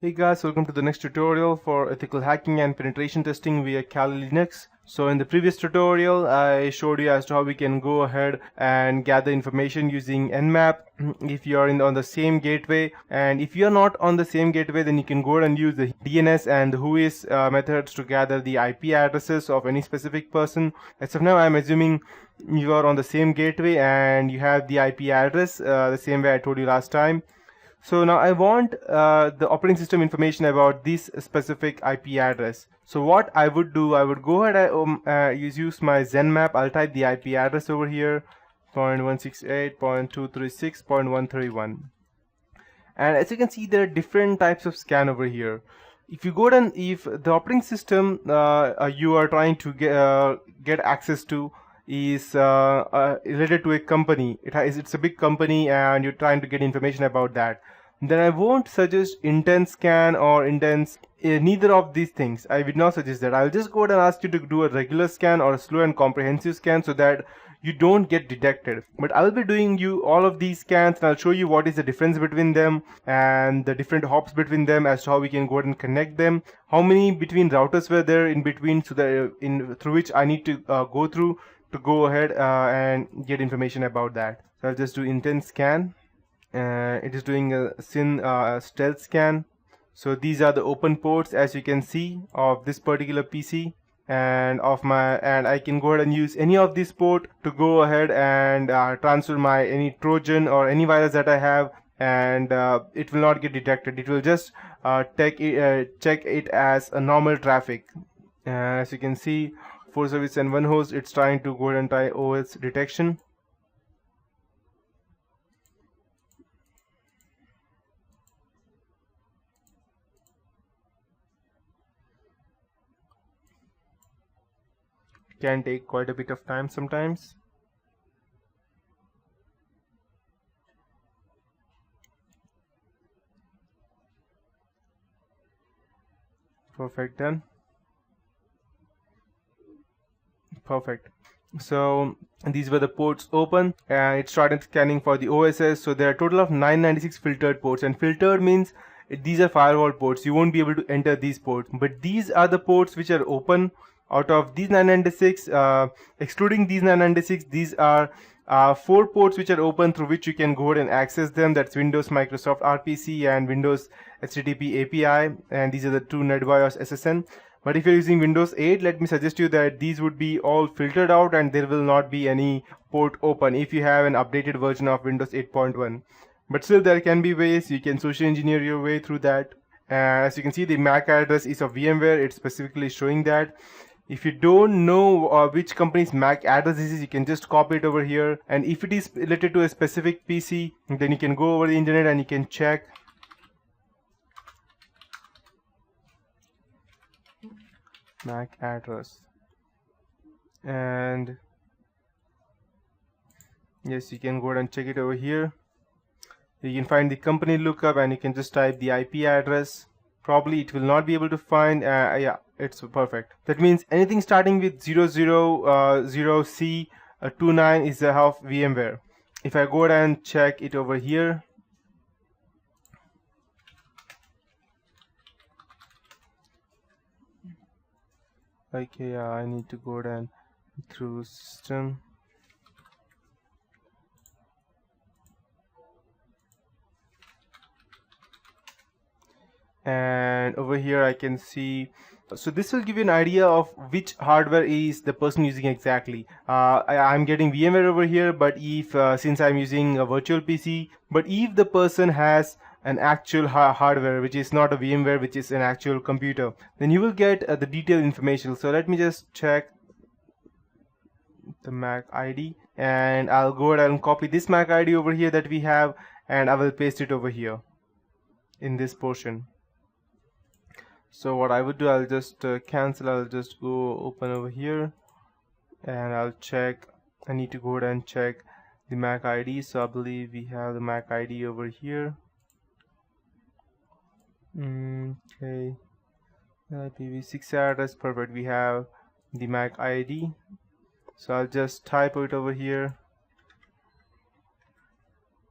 Hey guys, welcome to the next tutorial for ethical hacking and penetration testing via Kali Linux. So in the previous tutorial, I showed you as to how we can go ahead and gather information using Nmap if you are on the same gateway. And if you are not on the same gateway, then you can go ahead and use the DNS and the WHOIS methods to gather the IP addresses of any specific person. As of now, I'm assuming you are on the same gateway and you have the IP address the same way I told you last time. So now I want the operating system information about this specific IP address. So what I would do, I would go ahead and use my Nmap. I'll type the IP address over here, 0.168.236.131. And as you can see, there are different types of scan over here. If you go down, if the operating system you are trying to get access to is related to a company, it's a big company and you're trying to get information about that, then I won't suggest intense scan or intense neither of these things. I would not suggest that. I'll just go ahead and ask you to do a regular scan or a slow and comprehensive scan so that you don't get detected. But I'll be doing you all of these scans and I'll show you what is the difference between them and the different hops between them as to how we can go ahead and connect them, how many between routers were there in between, so that through which I need to go through to go ahead and get information about that. So I'll just do intense scan. It is doing a stealth scan. So these are the open ports, as you can see, of this particular PC and I can go ahead and use any of this port to go ahead and transfer my any Trojan or any virus that I have, and it will not get detected. It will just check it as a normal traffic. As you can see, 4 service and 1 host, it's trying to go ahead and try OS detection. Can take quite a bit of time sometimes. Perfect, done. Perfect. So these were the ports open and it started scanning for the OSS. So there are a total of 996 filtered ports, and filtered means these are firewall ports. You won't be able to enter these ports, but these are the ports which are open. Out of these 996, excluding these 996, these are 4 ports which are open through which you can go ahead and access them. That's Windows Microsoft RPC and Windows HTTP API, and these are the 2 NetBIOS SSN. But if you're using Windows 8, let me suggest you that these would be all filtered out and there will not be any port open if you have an updated version of Windows 8.1. But still, there can be ways you can social engineer your way through that. As you can see, the MAC address is of VMware. It's specifically showing that. If you don't know which company's MAC address this is, you can just copy it over here. And if it is related to a specific PC, then you can go over the internet and you can check. MAC address. And yes, you can go ahead and check it over here. You can find the company lookup and you can just type the IP address. Probably it will not be able to find, yeah, it's perfect. That means anything starting with 000C29 is the of VMware. If I go ahead and check it over here, okay, I need to go ahead and through system. And over here I can see, so this will give you an idea of which hardware is the person using exactly. I'm getting VMware over here, but if since I'm using a virtual PC, but if the person has an actual hardware which is not a VMware, which is an actual computer, then you will get the detailed information. So let me just check the MAC ID and I'll go ahead and copy this MAC ID over here that we have, and I will paste it over here in this portion. So what I would do, I'll just cancel, I'll just go open over here and I'll check. I need to go ahead and check the MAC ID. So I believe we have the MAC ID over here. Okay, IPv6 address, perfect. We have the MAC ID. So I'll just type it over here,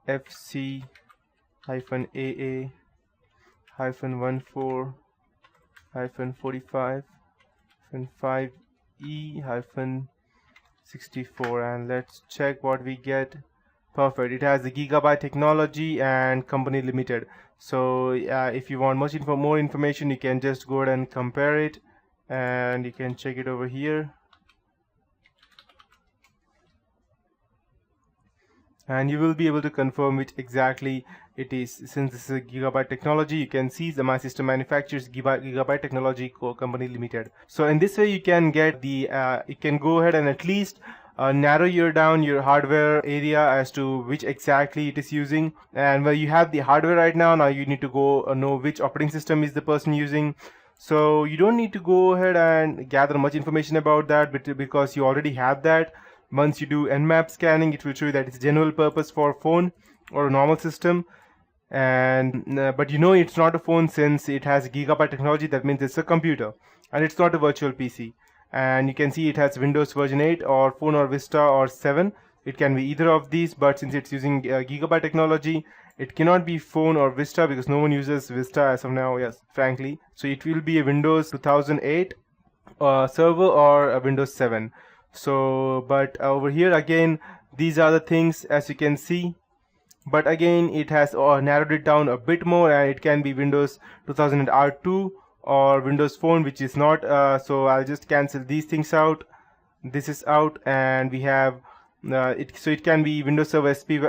FC-AA -14 -45 5E 64, and let's check what we get. Perfect, it has the gigabyte technology and company limited. So if you want more information, you can just go ahead and compare it, and you can check it over here, and you will be able to confirm which exactly it is. Since this is a gigabyte technology, you can see the my system manufacturers gigabyte technology company limited. So in this way you can get the you can go ahead and at least narrow down your hardware area as to which exactly it is using. And where you have the hardware right now you need to go know which operating system is the person using. So you don't need to go ahead and gather much information about that, because you already have that. Once you do Nmap scanning, it will show you that it's general purpose for phone or a normal system. And but it's not a phone, since it has gigabyte technology. That means it's a computer, and it's not a virtual PC. And you can see it has Windows version 8 or Phone or Vista or 7. It can be either of these, but since it's using gigabyte technology, it cannot be Phone or Vista, because no one uses Vista as of now, yes, frankly. So it will be a Windows 2008 server or a Windows 7. So but over here again, these are the things as you can see. But again, it has narrowed it down a bit more, and it can be Windows 2000 R2 or Windows Phone, which is not. So I'll just cancel these things out. This is out, and we have it. So it can be Windows Server SP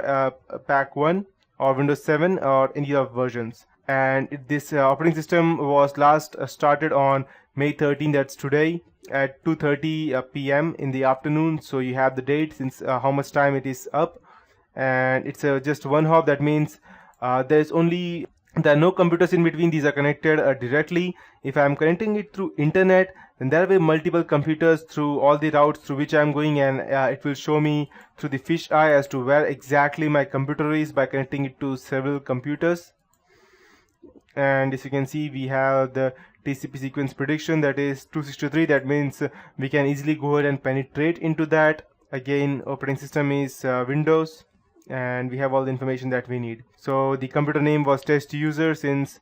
Pack 1 or Windows 7 or any of versions. And this operating system was last started on May 13. That's today at 2:30 p.m. in the afternoon. So you have the date, since how much time it is up. And it's just one hop. That means there are no computers in between. These are connected directly. If I'm connecting it through internet, then there will be multiple computers through all the routes through which I'm going, and it will show me through the fish eye as to where exactly my computer is by connecting it to several computers. And as you can see, we have the TCP sequence prediction, that is 263. That means we can easily go ahead and penetrate into that. Again, operating system is Windows, and we have all the information that we need. So the computer name was test user, since